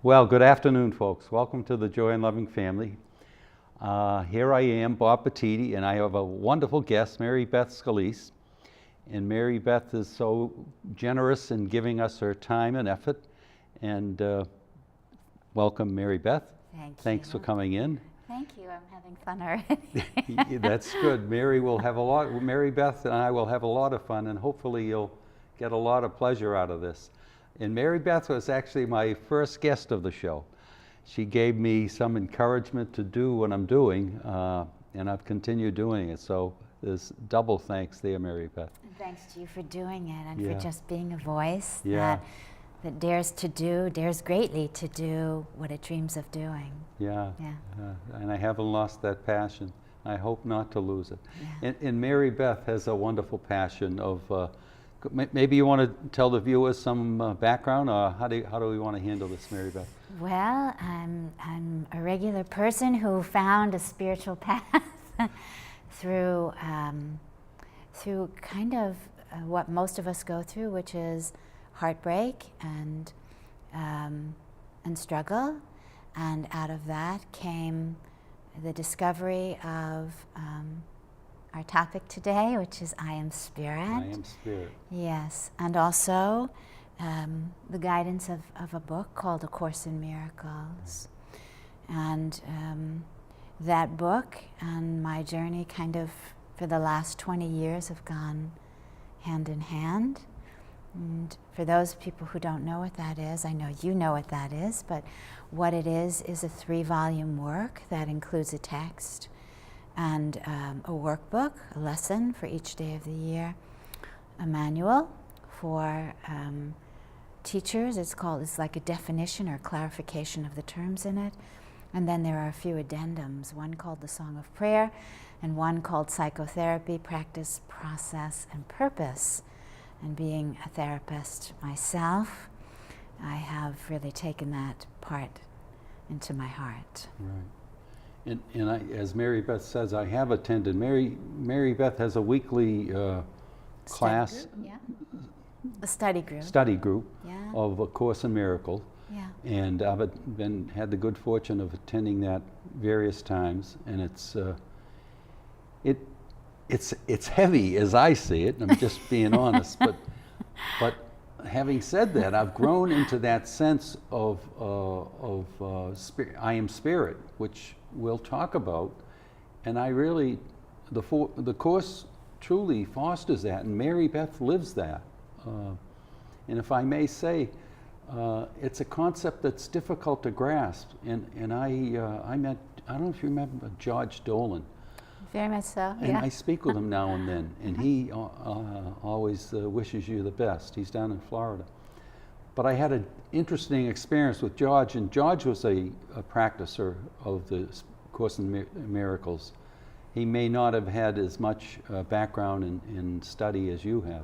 Well, good afternoon, folks. Welcome to the Joy and Loving Family. Here I am, Bob Petiti, and I have a wonderful guest, Mary Beth Scalise. And Mary Beth is so generous in giving us her time and effort. And welcome, Mary Beth. Thanks for coming in. Thank you. I'm having fun already. That's good. Mary Beth and I will have a lot of fun, and hopefully you'll get a lot of pleasure out of this. And Mary Beth was actually my first guest of the show. She gave me some encouragement to do what I'm doing, and I've continued doing it. So there's double thanks there, Mary Beth. And thanks to you for doing it and Yeah. for just being a voice Yeah. that dares greatly to do what it dreams of doing. Yeah. And I haven't lost that passion. I hope not to lose it. Yeah. And Mary Beth has a wonderful passion of, maybe you want to tell the viewers some background, or how do we want to handle this, Mary Beth? Well, I'm a regular person who found a spiritual path through kind of what most of us go through, which is heartbreak and struggle. And out of that came the discovery of our topic today, which is I Am Spirit. I Am Spirit. Yes, and also the guidance of a book called A Course in Miracles. And that book and my journey kind of for the last 20 years have gone hand in hand. And for those people who don't know what that is, I know you know what that is, but what it is a 3-volume work that includes a text and a workbook, a lesson for each day of the year, a manual for teachers. It's like a definition or clarification of the terms in it. And then there are a few addendums, one called The Song of Prayer and one called Psychotherapy, Practice, Process, and Purpose. And being a therapist myself, I have really taken that part into my heart. Right. And I, as Mary Beth says, I have attended. Mary Beth has a weekly class. A study group. Yeah. Of A Course in Miracles. Yeah. And I've had the good fortune of attending that various times, and it's heavy as I see it. I'm just being honest, but having said that, I've grown into that sense of spirit, I am spirit, which we'll talk about, and I really the course truly fosters that, and Mary Beth lives that, and if I may say, it's a concept that's difficult to grasp, and I met, I don't know if you remember George Dolan. Very much so, and yeah. I speak with him now and then, and he always wishes you the best. He's down in Florida. But I had an interesting experience with George, and George was a practicer of the Course in Miracles. He may not have had as much background in study as you have.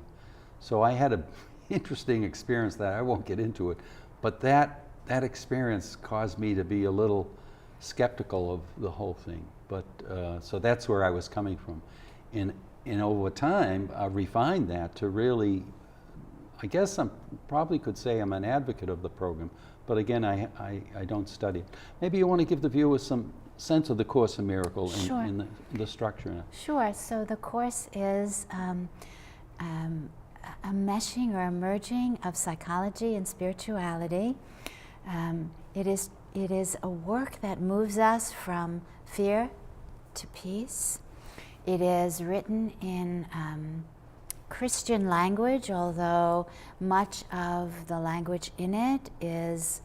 So I had an interesting experience that I won't get into it, but that experience caused me to be a little skeptical of the whole thing. But so that's where I was coming from, and over time I refined that to really, I guess I probably could say I'm an advocate of the program, but again I don't study it. Maybe you want to give the viewers some sense of the Course in Miracles. Sure. and the structure. Sure. So the Course is a meshing or a merging of psychology and spirituality. It is a work that moves us from fear to peace. It is written in Christian language, although much of the language in it is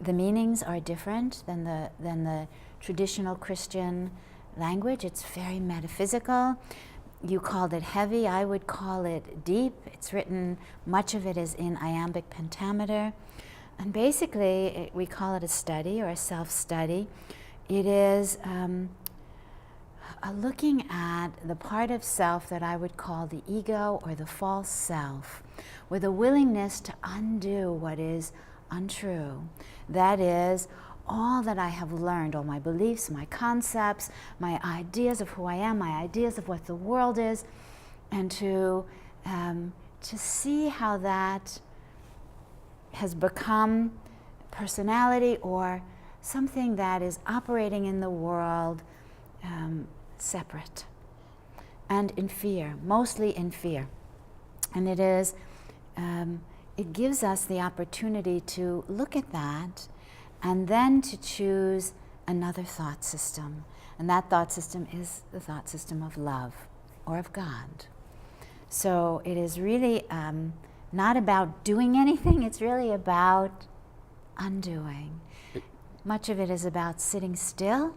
the meanings are different than the traditional Christian language. It's very metaphysical. You called it heavy. I would call it deep. It's written, much of it is in iambic pentameter. And basically, we call it a study or a self-study. It is looking at the part of self that I would call the ego or the false self, with a willingness to undo what is untrue. That is, all that I have learned, all my beliefs, my concepts, my ideas of who I am, my ideas of what the world is, and to see how that has become personality or something that is operating in the world separate and in fear, mostly in fear. And it gives us the opportunity to look at that and then to choose another thought system. And that thought system is the thought system of love or of God. So it is really not about doing anything, it's really about undoing. Much of it is about sitting still,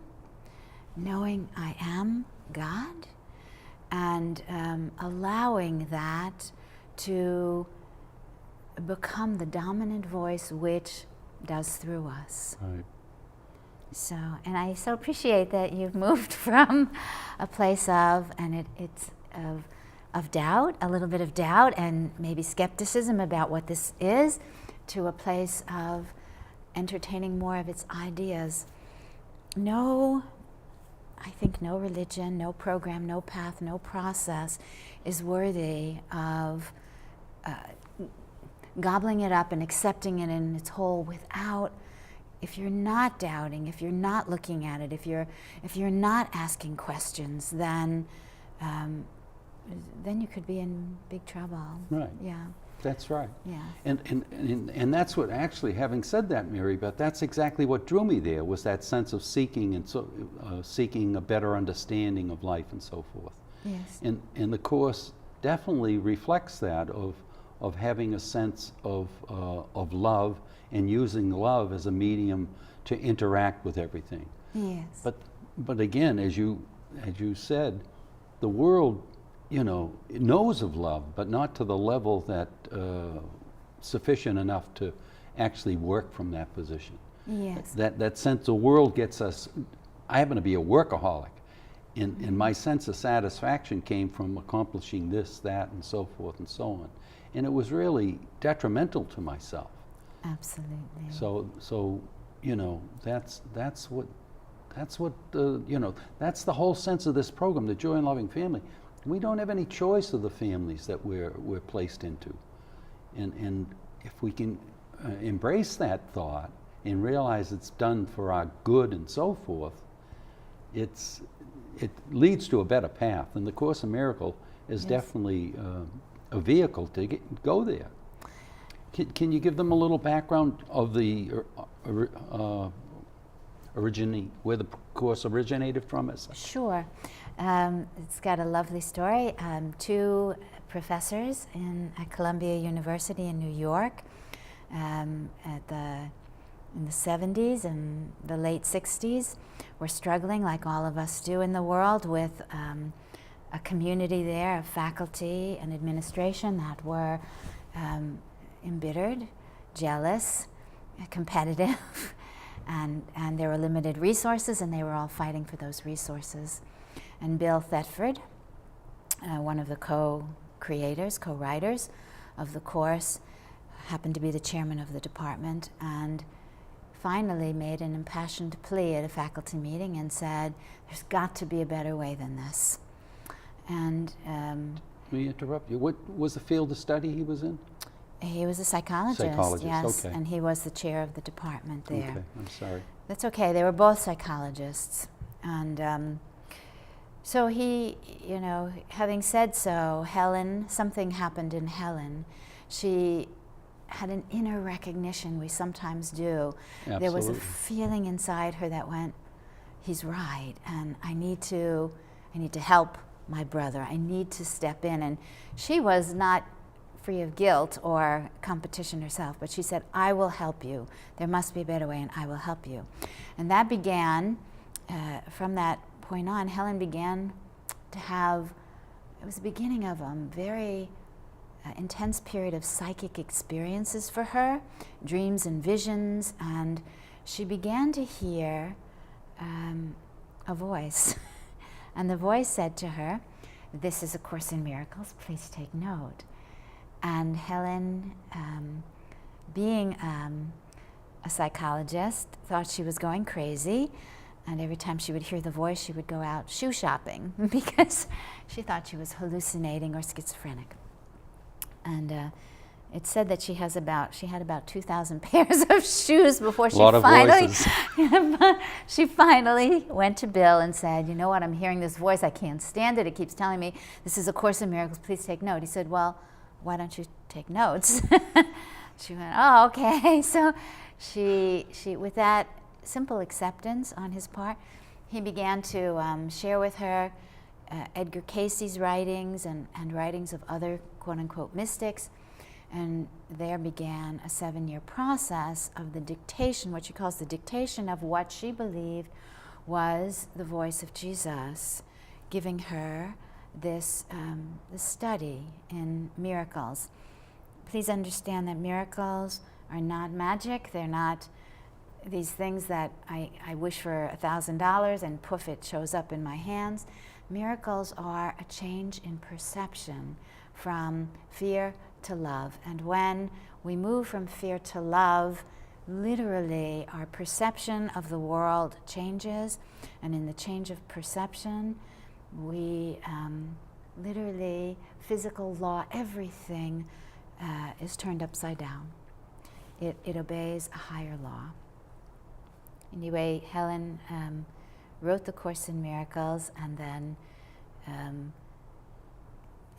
knowing I am God, and allowing that to become the dominant voice which does through us. Right. So, and I so appreciate that you've moved from a place of, and it's of doubt, a little bit of doubt and maybe skepticism about what this is, to a place of entertaining more of its ideas. I think no religion, no program, no path, no process is worthy of gobbling it up and accepting it in its whole without, if you're not doubting, if you're not looking at it, if you're not asking questions, then you could be in big trouble. Right. Yeah. That's right. Yeah. And that's what, actually, having said that, Mary, but that's exactly what drew me there, was that sense of seeking, and so seeking a better understanding of life and so forth. Yes. And the Course definitely reflects that, of having a sense of love and using love as a medium to interact with everything. Yes. But again, as you said, the world, it knows of love, but not to the level that sufficient enough to actually work from that position. Yes. That sense the world gets us. I happen to be a workaholic, and my sense of satisfaction came from accomplishing this, that, and so forth and so on, and it was really detrimental to myself. Absolutely. So that's what that's the whole sense of this program, the Joy in Loving Family. We don't have any choice of the families that we're placed into, and if we can embrace that thought and realize it's done for our good and so forth, it leads to a better path. And the Course in Miracles is definitely a vehicle to go there. Can you give them a little background of the where the Course originated from? Sure. It's got a lovely story. Two professors at Columbia University in New York in the 70s and the late 60s were struggling, like all of us do in the world, with a community there of faculty and administration that were embittered, jealous, competitive, and there were limited resources, and they were all fighting for those resources. And Bill Thetford, one of the co-creators, co-writers of the Course, happened to be the chairman of the department, and finally made an impassioned plea at a faculty meeting and said, there's got to be a better way than this. And let me interrupt you. What was the field of study he was in? He was a psychologist, yes, okay. and he was the chair of the department there. Okay, I'm sorry. That's okay. They were both psychologists. And so he, having said so, something happened in Helen. She had an inner recognition, we sometimes do. Absolutely. There was a feeling inside her that went, he's right, and I need to help my brother. I need to step in. And she was not free of guilt or competition herself, but she said, I will help you. There must be a better way, and I will help you. And that began, from that point on, Helen began to have, it was the beginning of a very intense period of psychic experiences for her, dreams and visions, and she began to hear a voice. And the voice said to her, this is A Course in Miracles, please take note. And Helen, being a psychologist, thought she was going crazy, and every time she would hear the voice, she would go out shoe shopping because she thought she was hallucinating or schizophrenic. And It's said that she had about 2,000 pairs of shoes before she Lot of finally voices. she finally went to Bill and said, "You know what? I'm hearing this voice. I can't stand it. It keeps telling me this is a Course in Miracles. Please take note." He said, "Well, why don't you take notes?" She went, "Oh, okay." So she with that simple acceptance on his part, he began to share with her Edgar Cayce's writings and writings of other quote-unquote mystics. And there began a 7-year process of the dictation, what she calls the dictation of what she believed was the voice of Jesus, giving her this study in miracles. Please understand that miracles are not magic. They're not these things that I wish for $1,000 and poof, it shows up in my hands. Miracles are a change in perception from fear to love. And when we move from fear to love, literally our perception of the world changes. And in the change of perception, we literally, physical law, everything is turned upside down. It obeys a higher law. Anyway, Helen wrote the Course in Miracles and then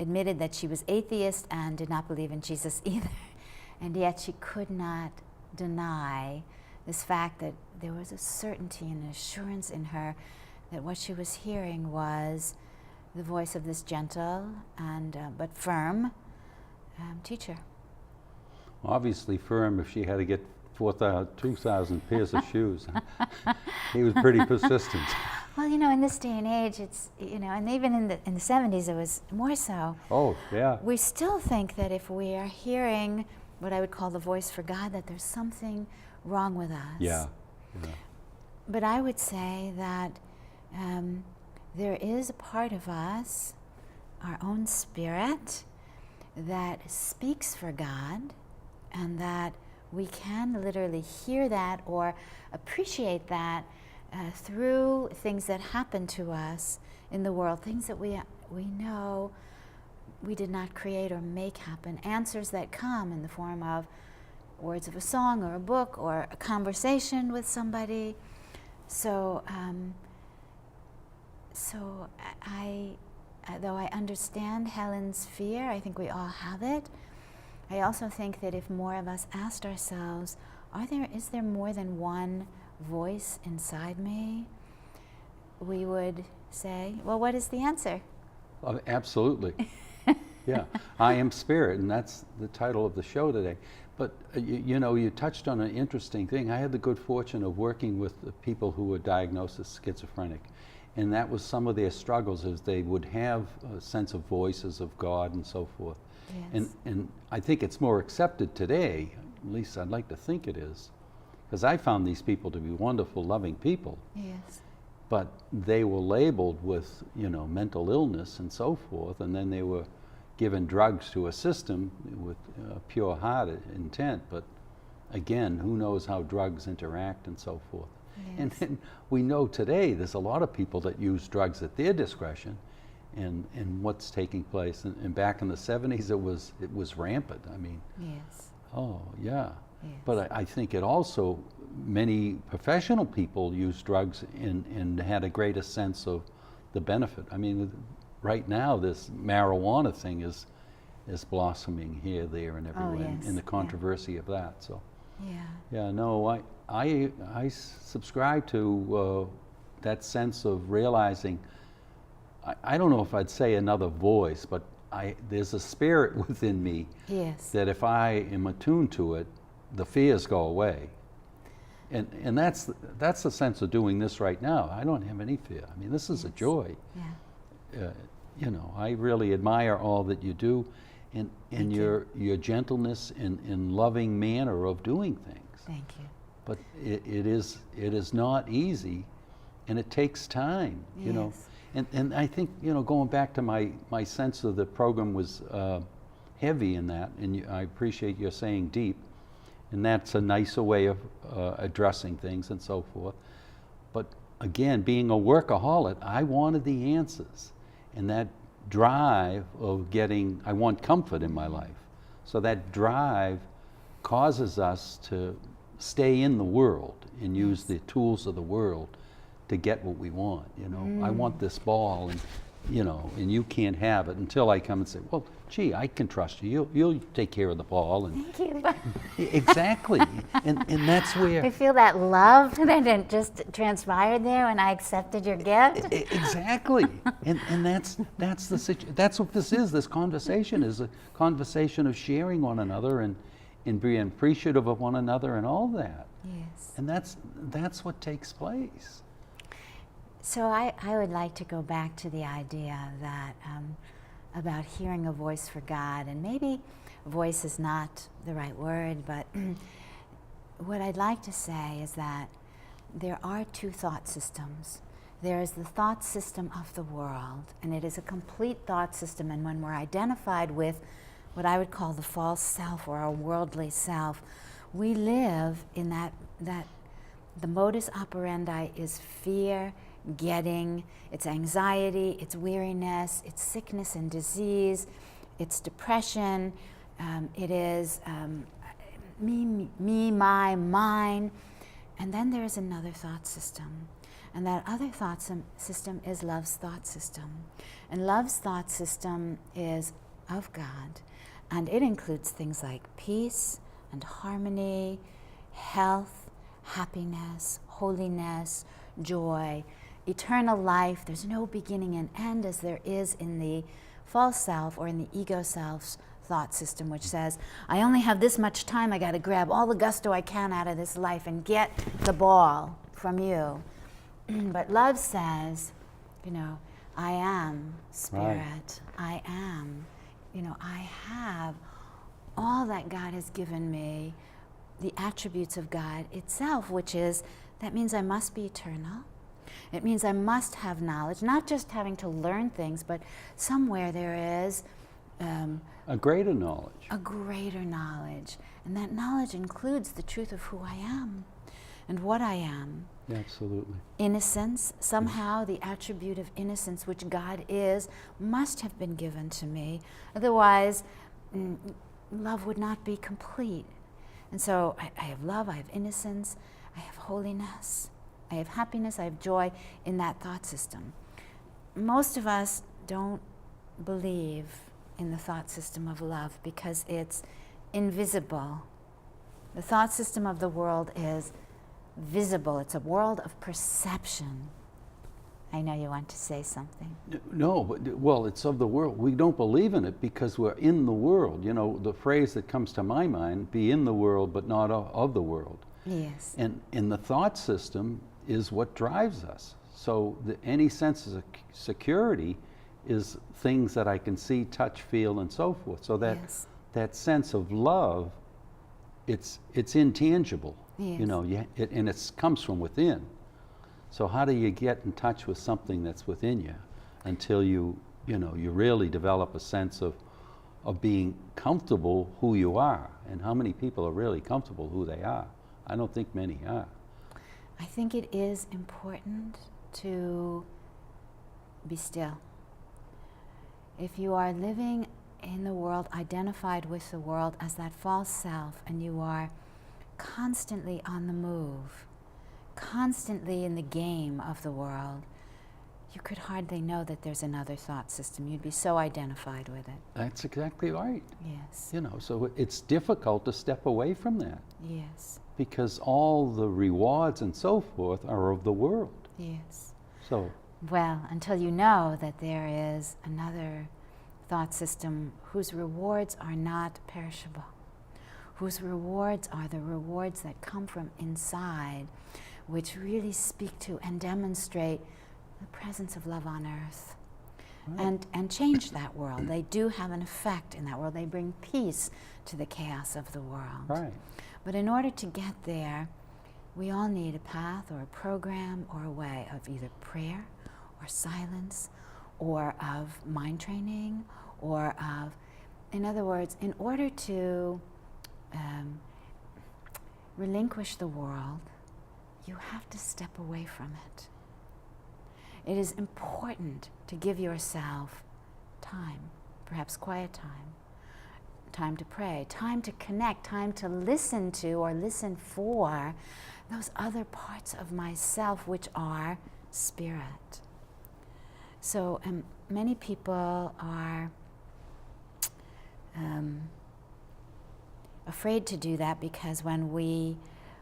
admitted that she was atheist and did not believe in Jesus either. And yet she could not deny this fact that there was a certainty and an assurance in her that what she was hearing was the voice of this gentle and but firm teacher. Obviously firm if she had to get 2,000 pairs of shoes. He was pretty persistent. Well, you know, in this day and age, it's, you know, and even in the 70s, it was more so. Oh, yeah. We still think that if we are hearing what I would call the voice for God, that there's something wrong with us. Yeah. Yeah. But I would say that there is a part of us, our own spirit, that speaks for God, and that we can literally hear that or appreciate that through things that happen to us in the world, things that we know we did not create or make happen, answers that come in the form of words of a song or a book or a conversation with somebody. So, though I understand Helen's fear, I think we all have it. I also think that if more of us asked ourselves, is there more than one voice inside me? We would say, well, what is the answer? Absolutely. Yeah. I am spirit, and that's the title of the show today. But you know, you touched on an interesting thing. I had the good fortune of working with the people who were diagnosed as schizophrenic. And that was some of their struggles, is they would have a sense of voices of God and so forth. Yes. And I think it's more accepted today, at least I'd like to think it is, because I found these people to be wonderful, loving people. Yes. But they were labeled with, you know, mental illness and so forth, and then they were given drugs to assist them with pure heart intent. But again, who knows how drugs interact and so forth. Yes. And then we know today there's a lot of people that use drugs at their discretion, and what's taking place. And back in the 70s, it was rampant. I mean, Yes. oh yeah. Yes. But I think it also, many professional people use drugs and had a greater sense of the benefit. I mean, right now this marijuana thing is blossoming here, there, and everywhere, yes. and the controversy of that. So Yeah. yeah, no, I subscribe to that sense of realizing. I don't know if I'd say another voice, but there's a spirit within me Yes. that if I am attuned to it, the fears go away. And that's the sense of doing this right now. I don't have any fear. I mean, this is a joy. Yeah. You know, I really admire all that you do, and Thank your gentleness and loving manner of doing things. Thank you. But it is not easy, and it takes time. You know. Yes. And I think, you know, going back to my sense of the program was heavy in that, and I appreciate your saying deep, and that's a nicer way of addressing things and so forth. But again, being a workaholic, I wanted the answers, and that drive of I want comfort in my life. So that drive causes us to stay in the world and use Yes. the tools of the world to get what we want. You know, I want this ball, and and you can't have it until I come and say, well, gee, I can trust you. You'll take care of the ball. And Thank you. exactly, and that's I where feel that love that it just transpired there when I accepted your gift. exactly, and that's that's what this is. This conversation is a conversation of sharing one another and being appreciative of one another and all that. Yes. And that's what takes place. So I would like to go back to the idea that about hearing a voice for God, and maybe voice is not the right word, but what I'd like to say is that there are two thought systems. There is the thought system of the world, and it is a complete thought system, and when we're identified with what I would call the false self or our worldly self, we live in that the modus operandi is fear, getting, it's anxiety, it's weariness, it's sickness and disease, it's depression, it is me, my, mine. And then there is another thought system. And that other thought system is love's thought system. And love's thought system is of God. And it includes things like peace and harmony, health, happiness, holiness, joy, eternal life. There's no beginning and end as there is in the false self or in the ego self's thought system, which says, I only have this much time, I got to grab all the gusto I can out of this life and get the ball from you. But love says, I am spirit. Right. I am, I have all that God has given me, the attributes of God itself, which is, that means I must be eternal. It means I must have knowledge, not just having to learn things, but somewhere there is A greater knowledge. a greater knowledge. And that knowledge includes the truth of who I am and what I am. Absolutely. Innocence, somehow the attribute of innocence, which God is, must have been given to me. Otherwise, love would not be complete. And so I have love, I have innocence, I have holiness, I have happiness, I have joy in that thought system. Most of us don't believe in the thought system of love because it's invisible. The thought system of the world is visible. It's a world of perception. I know you want to say something. No, but well, it's of the world. We don't believe in it because we're in the world. The phrase that comes to my mind, be in the world but not of the world. Yes. And the thought system is what drives us. So any sense of security is things that I can see, touch, feel, and so forth. So Yes. that sense of love, it's intangible. Yes. And it comes from within. So how do you get in touch with something that's within you until you really develop a sense of being comfortable who you are? And how many people are really comfortable who they are? I don't think many are. I think it is important to be still. If you are living in the world, identified with the world as that false self, and you are constantly on the move, constantly in the game of the world, you could hardly know that there's another thought system. You'd be so identified with it. That's exactly right. Yes. So it's difficult to step away from that Yes. because all the rewards and so forth are of the world. Yes. So Well, until you know that there is another thought system whose rewards are not perishable, whose rewards are the rewards that come from inside, which really speak to and demonstrate the presence of love on earth. Right. And change that world. They do have an effect in that world. They bring peace to the chaos of the world. right. But in order to get there, we all need a path or a program or a way of either prayer or silence or of mind training or of, in other words, in order to relinquish the world, you have to step away from it. It is important to give yourself time, perhaps quiet time, time to pray, time to connect, time to listen to or listen for those other parts of myself which are spirit. So many people are afraid to do that because when we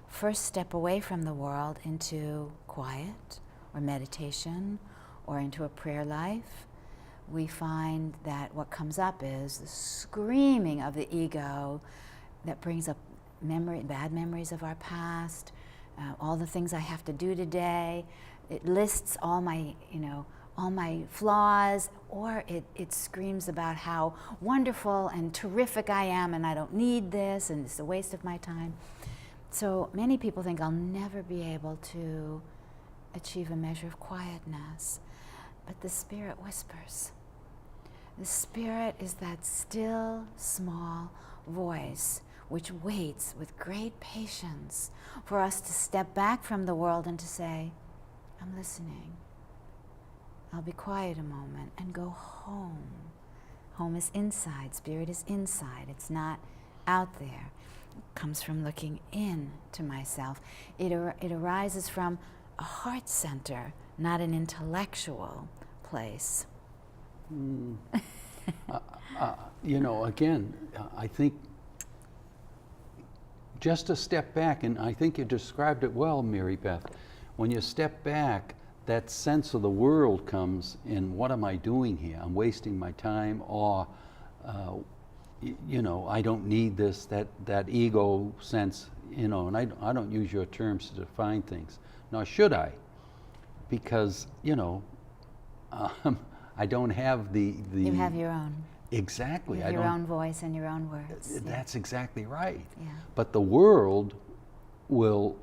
first step away from the world into quiet or meditation or into a prayer life, we find that what comes up is the screaming of the ego that brings up bad memories of our past, all the things I have to do today. It lists all my flaws, or it screams about how wonderful and terrific I am and I don't need this and it's a waste of my time. So many people think I'll never be able to achieve a measure of quietness. But the Spirit whispers. The Spirit is that still, small voice which waits with great patience for us to step back from the world and to say, I'm listening. I'll be quiet a moment and go home. Home is inside. Spirit is inside. It's not out there. It comes from looking in to myself. It arises from a heart center, not an intellectual place. Again, I think just to step back, and I think you described it well, Mary Beth. When you step back, that sense of the world comes in, what am I doing here? I'm wasting my time, or, I don't need this, that ego sense, and I don't use your terms to define things, nor should I, because, I don't have the... You have your own. Exactly. You have your own voice and your own words. That's exactly right. Yeah. But the world will,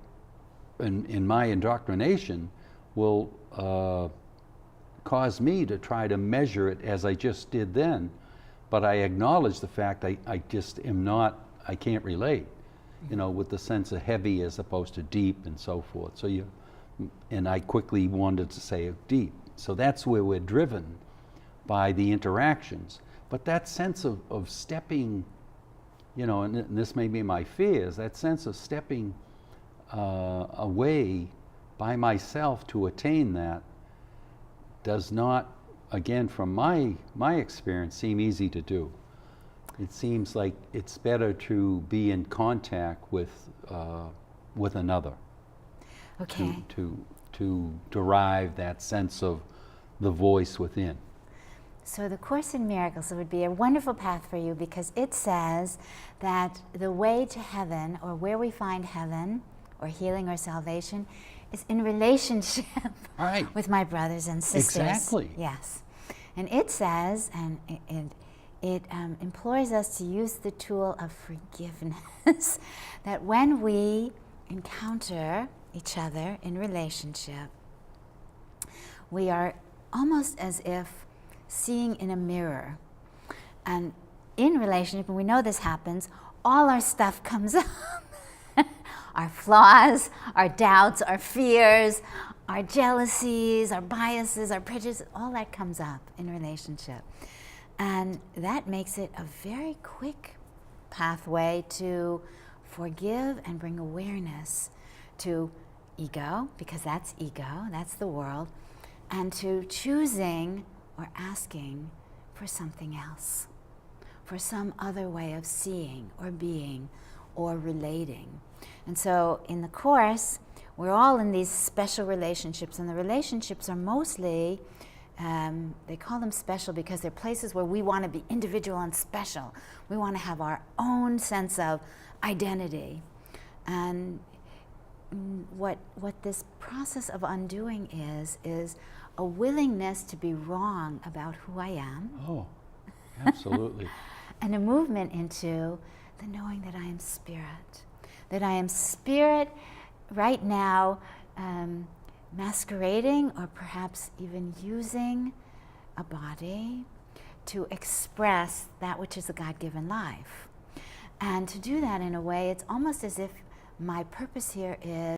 in my indoctrination, will cause me to try to measure it as I just did then. But I acknowledge the fact I just am not, I can't relate, with the sense of heavy as opposed to deep and so forth. So and I quickly wanted to say deep. So that's where we're driven by the interactions. But that sense of stepping, and this may be my fears, that sense of stepping away by myself to attain that does not, again, from my experience, seem easy to do. It seems like it's better to be in contact with another. Okay. To derive that sense of the voice within. So the Course in Miracles would be a wonderful path for you because it says that the way to heaven, or where we find heaven or healing or salvation, is in relationship with my brothers and sisters. Exactly. Yes. And it says, and it implores us to use the tool of forgiveness, that when we encounter each other in relationship, we are almost as if seeing in a mirror. And in relationship, and we know this happens, all our stuff comes up. Our flaws, our doubts, our fears, our jealousies, our biases, our prejudices, all that comes up in relationship. And that makes it a very quick pathway to forgive and bring awareness to ego, because that's ego, that's the world, and to choosing or asking for something else, for some other way of seeing or being or relating. And so in the Course, we're all in these special relationships, and the relationships are mostly, they call them special because they're places where we want to be individual and special. We want to have our own sense of identity. And what this process of undoing is a willingness to be wrong about who I am. Oh, absolutely. And a movement into the knowing that I am spirit. That I am spirit right now, masquerading or perhaps even using a body to express that which is a God-given life. And to do that in a way, it's almost as if my purpose here is